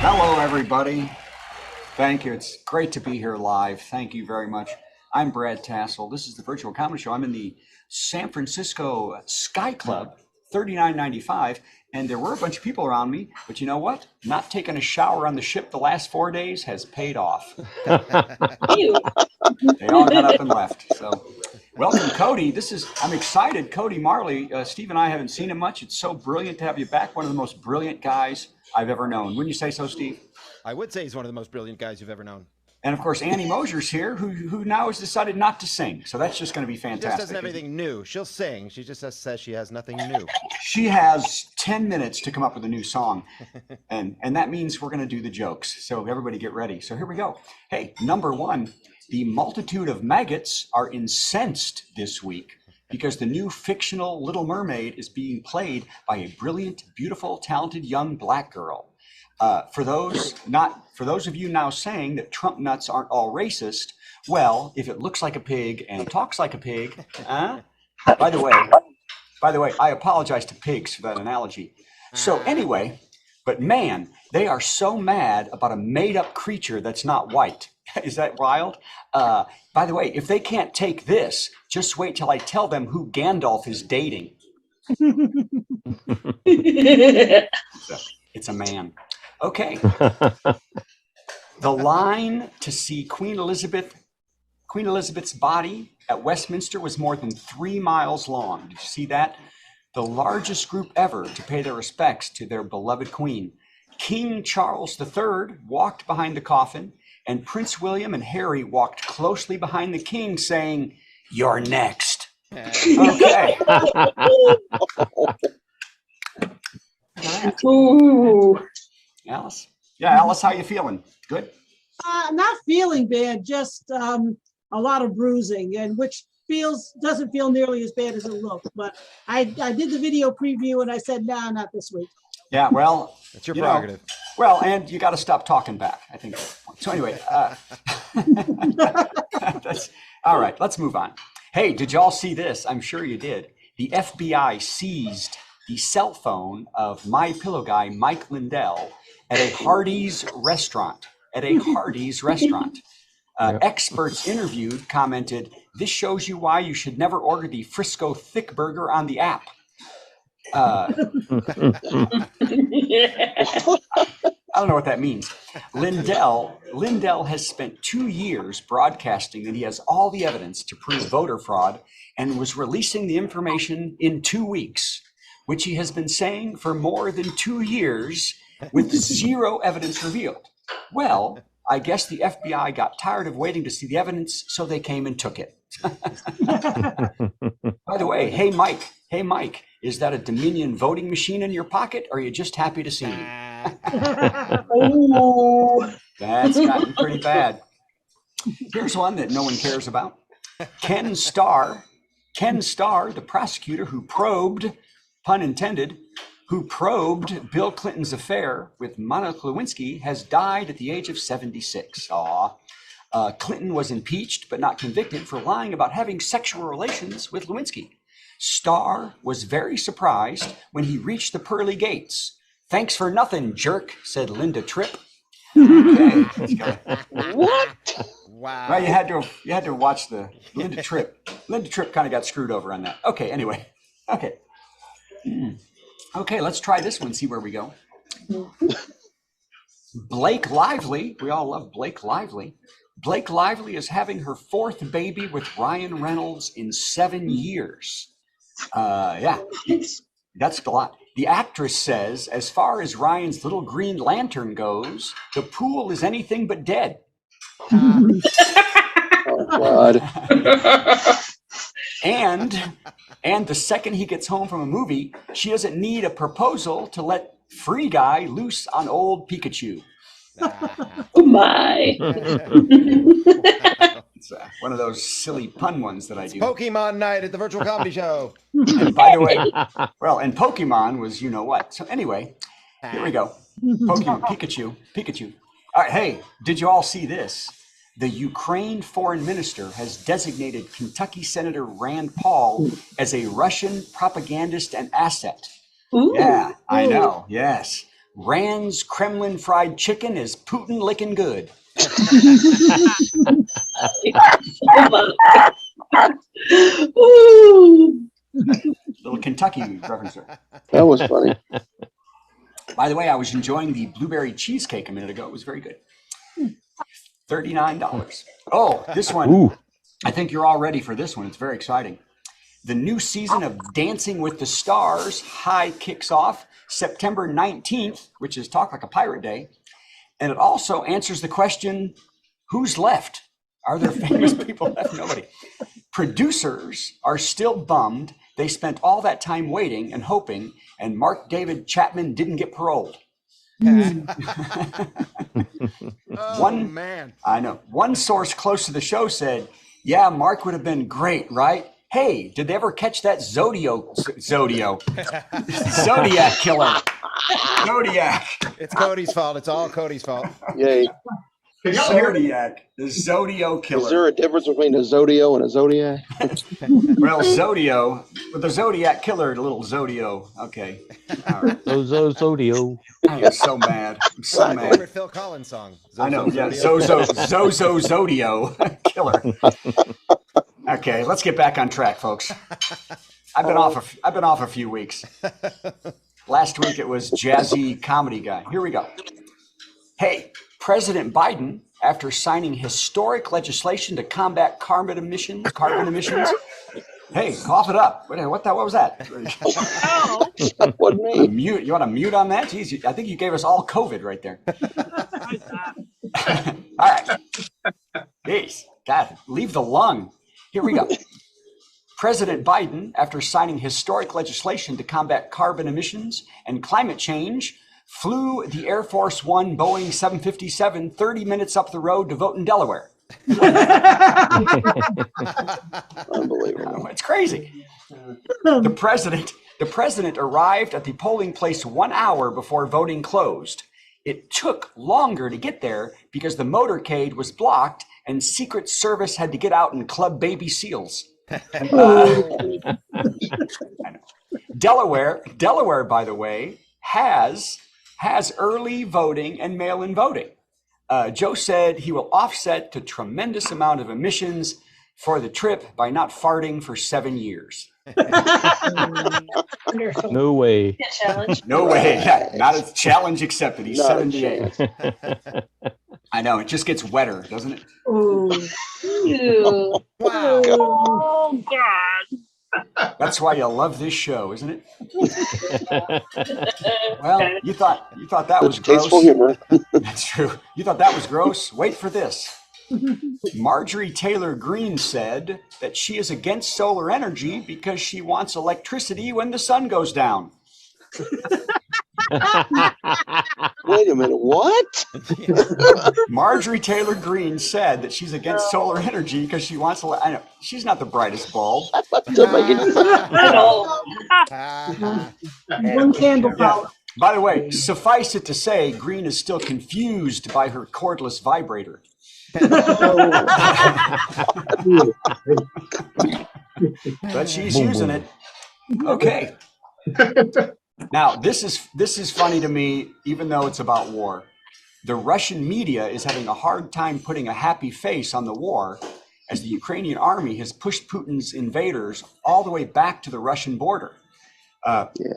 Hello, everybody. Thank you. It's great to be here live. Thank you very much. I'm Brad Tassell. This is the Virtual Comedy Show. I'm in the San Francisco Sky Club, $39.95, and there were a bunch of people around me, but you know what? Not taking a shower on the ship the last 4 days has paid off. They all got up and left. So, welcome, Cody. I'm excited. Cody Marley, Steve and I haven't seen him much. It's so brilliant to have you back. One of the most brilliant guys I've ever known. Wouldn't you say so, Steve? I would say he's one of the most brilliant guys you've ever known. And of course, Annie Mosier's here, who now has decided not to sing. So that's just going to be fantastic. She just doesn't have anything new. She'll sing. She just says she has nothing new. She has 10 minutes to come up with a new song. And that means we're going to do the jokes. So everybody get ready. So here we go. Hey, number one, the multitude of maggots are incensed this week because the new fictional Little Mermaid is being played by a brilliant, beautiful, talented young black girl. For those of you now saying that Trump nuts aren't all racist, well, if it looks like a pig and talks like a pig, by the way, I apologize to pigs for that analogy. So anyway, but man, they are so mad about a made-up creature that's not white. Is that wild? By the way, if they can't take this, just wait till I tell them who Gandalf is dating. It's a man. Okay. The line to see Queen Elizabeth's body at Westminster was more than 3 miles long. Did you see that? The largest group ever to pay their respects to their beloved queen. King Charles III walked behind the coffin, and Prince William and Harry walked closely behind the king, saying, "You're next." Okay. Ooh. Alice? Yeah, Alice, how you feeling? Good? Not feeling bad, just a lot of bruising, and which doesn't feel nearly as bad as it looked. But I did the video preview and I said, nah, not this week. Yeah, well, it's your prerogative. Well, and you got to stop talking back, I think. So anyway, all right, let's move on. Hey, did y'all see this? I'm sure you did. The FBI seized the cell phone of my pillow guy, Mike Lindell, at a Hardee's restaurant. Experts interviewed commented, "This shows you why you should never order the Frisco Thick Burger on the app." I don't know what that means. Lindell has spent 2 years broadcasting that he has all the evidence to prove voter fraud and was releasing the information in 2 weeks, which he has been saying for more than 2 years with zero evidence revealed. Well, I guess the FBI got tired of waiting to see the evidence, so they came and took it. By the way, hey, Mike, is that a Dominion voting machine in your pocket, or are you just happy to see me? Oh. That's gotten pretty bad. Here's one that no one cares about. Ken Starr, the prosecutor who probed, pun intended, who probed Bill Clinton's affair with Monica Lewinsky, has died at the age of 76. Clinton was impeached but not convicted for lying about having sexual relations with Lewinsky. Starr was very surprised when he reached the pearly gates. "Thanks for nothing, jerk," said Linda Tripp. Okay. What? Wow. Well, you had to watch the Linda Tripp. Linda Tripp kind of got screwed over on that. Okay, anyway. Okay. Okay, let's try this one, see where we go. Blake Lively, we all love Blake Lively. Blake Lively is having her 4th baby with Ryan Reynolds in 7 years. Yeah, that's a lot. The actress says, as far as Ryan's little green lantern goes, the pool is anything but dead. Oh, God. And the second he gets home from a movie, she doesn't need a proposal to let Free Guy loose on old Pikachu. Oh, my. It's one of those silly pun ones that I do. Pokemon night at the Virtual Comedy Show. And by the way, and Pokemon was you know what. So anyway, here we go. Pokemon, Pikachu. All right, hey, did you all see this? The Ukraine foreign minister has designated Kentucky Senator Rand Paul as a Russian propagandist and asset. Ooh. Yeah, I know. Yes. Rand's Kremlin fried chicken is Putin licking good. Ooh, Little Kentucky reference there. that was funny. By the way, I was enjoying the blueberry cheesecake a minute ago. It was very good. $39. Oh, this one. Ooh. I think you're all ready for this one. It's very exciting. The new season of Dancing with the Stars High kicks off September 19th, which is Talk Like a Pirate Day. And it also answers the question, who's left? Are there famous people left? Nobody. Producers are still bummed. They spent all that time waiting and hoping, and Mark David Chapman didn't get paroled. Oh, man. I know. One source close to the show said, yeah, Mark would have been great, right? Hey, did they ever catch that Zodiac killer? Zodiac. It's Cody's fault. It's all Cody's fault. Yay. Zodiac. The Zodio killer. Is there a difference between a Zodio and a Zodiac? Well, Zodio, with the Zodiac killer, the little Zodio. Okay. All right. Zodio. I am so mad. I'm so My mad. favorite Phil Collins song. I know. Yeah. Zodio. Zozo Zodio killer. Okay, let's get back on track, folks. I've been off a few weeks. Last week it was jazzy comedy guy. Here we go. Hey, President Biden, after signing historic legislation to combat carbon emissions. Hey, cough it up. What was that? That wasn't me. Mute. You want to mute on that? Jeez, I think you gave us all COVID right there. All right. Jeez, God, leave the lung. Here we go. President Biden, after signing historic legislation to combat carbon emissions and climate change, flew the Air Force One Boeing 757 30 minutes up the road to vote in Delaware. Unbelievable. It's crazy. The president arrived at the polling place 1 hour before voting closed. It took longer to get there because the motorcade was blocked and Secret Service had to get out and club baby seals. Delaware, by the way, has early voting and mail-in voting. Joe said he will offset the tremendous amount of emissions for the trip by not farting for 7 years. Wonderful. No way. Challenge. No way. Yeah, not a challenge accepted. He's Not a 78. I know. It just gets wetter, doesn't it? Ooh. Ew. Wow. Oh, God. That's why you love this show, isn't it? Well, you thought that was Tasteful gross. humor. That's true. You thought that was gross? Wait for this. Marjorie Taylor Greene said that she is against solar energy because she wants electricity when the sun goes down. Wait a minute. What? Marjorie Taylor Greene said that she's against solar energy because she wants I know she's not the brightest bulb. That doesn't make any sense at all. One candle power. By the way, suffice it to say, Greene is still confused by her cordless vibrator. But she's using it. Okay. Now, this is funny to me, even though it's about war. The Russian media is having a hard time putting a happy face on the war as the Ukrainian army has pushed Putin's invaders all the way back to the Russian border.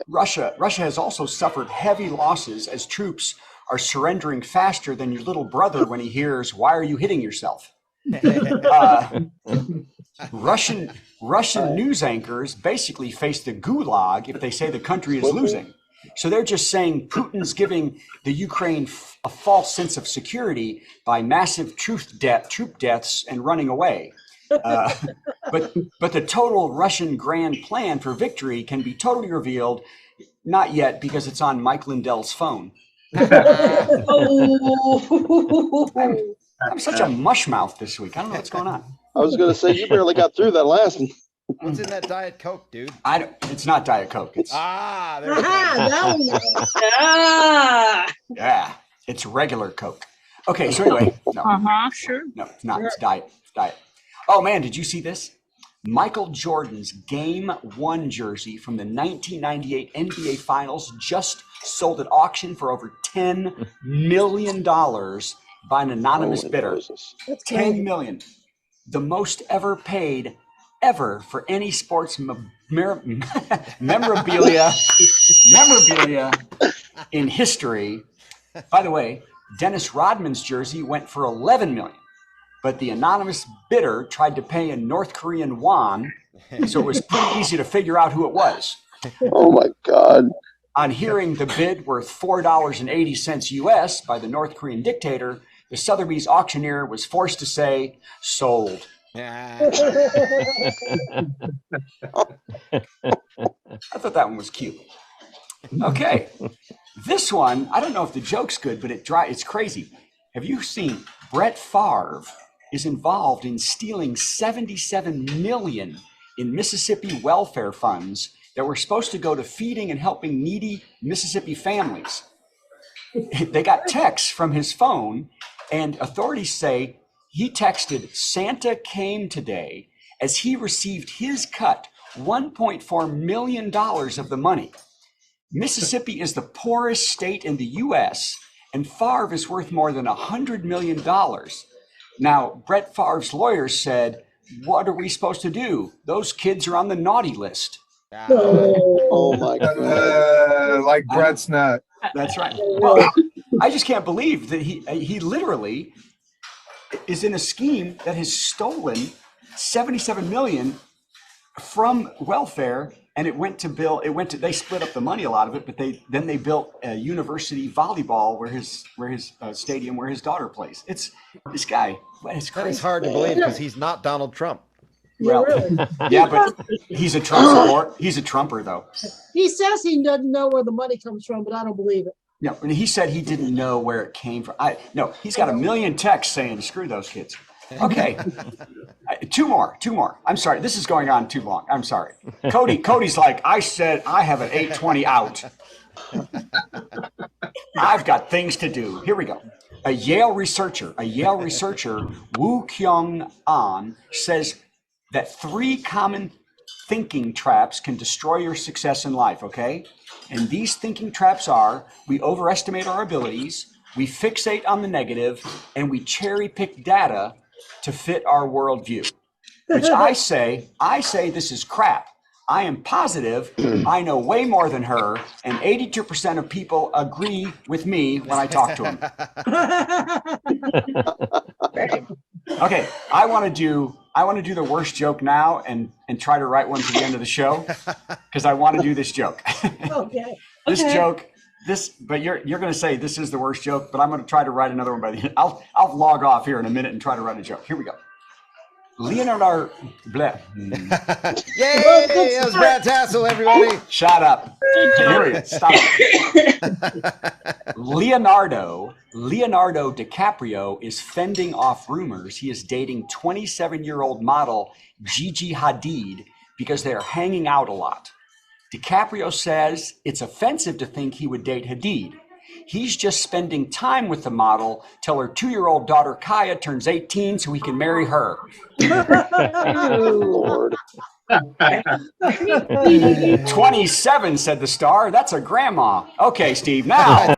Russia has also suffered heavy losses as troops are surrendering faster than your little brother when he hears, "Why are you hitting yourself?" Russian news anchors basically face the gulag if they say the country is losing. So they're just saying Putin's giving the Ukraine a false sense of security by massive troop deaths and running away. But the total Russian grand plan for victory can be totally revealed, not yet because it's on Mike Lindell's phone. I'm such a mushmouth this week. I don't know what's going on. I was going to say, you barely got through that last one. What's in that Diet Coke, dude? It's not Diet Coke. It's There we go. Now we know. yeah, it's regular Coke. Okay, so anyway, no, Sure. no, it's not. It's diet. It's diet. Oh man, did you see this? Michael Jordan's Game 1 jersey from the 1998 NBA Finals just sold at auction for over $10 million by an anonymous Holy bidder. Moses. That's 10 crazy. million. The most ever paid ever for any sports memorabilia in history. By the way, Dennis Rodman's jersey went for 11 million, but the anonymous bidder tried to pay in North Korean won, so it was pretty easy to figure out who it was. Oh my God. On hearing the bid worth $4.80 US by the North Korean dictator, the Sotheby's auctioneer was forced to say, sold. I thought that one was cute. Okay. This one, I don't know if the joke's good, but it's crazy. Have you seen Brett Favre is involved in stealing $77 million in Mississippi welfare funds that were supposed to go to feeding and helping needy Mississippi families? They got texts from his phone, and authorities say he texted, "Santa came today," as he received his cut, $1.4 million of the money. Mississippi is the poorest state in the U.S., and Favre is worth more than $100 million. Now, Brett Favre's lawyers said, what are we supposed to do? Those kids are on the naughty list. Oh my God. Like Brett's not. That's right. Well, I just can't believe that he literally is in a scheme that has stolen $77 million from welfare, and they split up the money, a lot of it, but they built a university volleyball where his stadium where his daughter plays. It's this guy. It's That crazy. is hard to believe because he's not Donald Trump. Well, yeah, but he's a Trump support. He's a Trumper, though. He says he doesn't know where the money comes from, but I don't believe it. No, and he said he didn't know where it came from. No, he's got a million texts saying, screw those kids. Okay. Two more. I'm sorry. This is going on too long. I'm sorry. Cody's like, I said I have an 8:20 out. I've got things to do. Here we go. A Yale researcher, Woo Kyung-an, says that 3 common thinking traps can destroy your success in life, okay? And these thinking traps are: we overestimate our abilities, we fixate on the negative, and we cherry pick data to fit our worldview. Which I say this is crap. I am positive I know way more than her, and 82% of people agree with me when I talk to them. Okay, I want to do the worst joke now and try to write one to the end of the show because I want to do this joke. Okay. But you're going to say this is the worst joke, but I'm going to try to write another one by the end. I'll log off here in a minute and try to write a joke. Here we go. Leonardo. Yay! That was Brad Tassell, everybody. Shut up. Here we go. Stop it. Leonardo DiCaprio is fending off rumors he is dating 27-year-old model Gigi Hadid because they are hanging out a lot. DiCaprio says it's offensive to think he would date Hadid. He's just spending time with the model till her 2-year-old daughter Kaya turns 18 so he can marry her. Lord. 27, said the star. That's a grandma. Okay, Steve, now.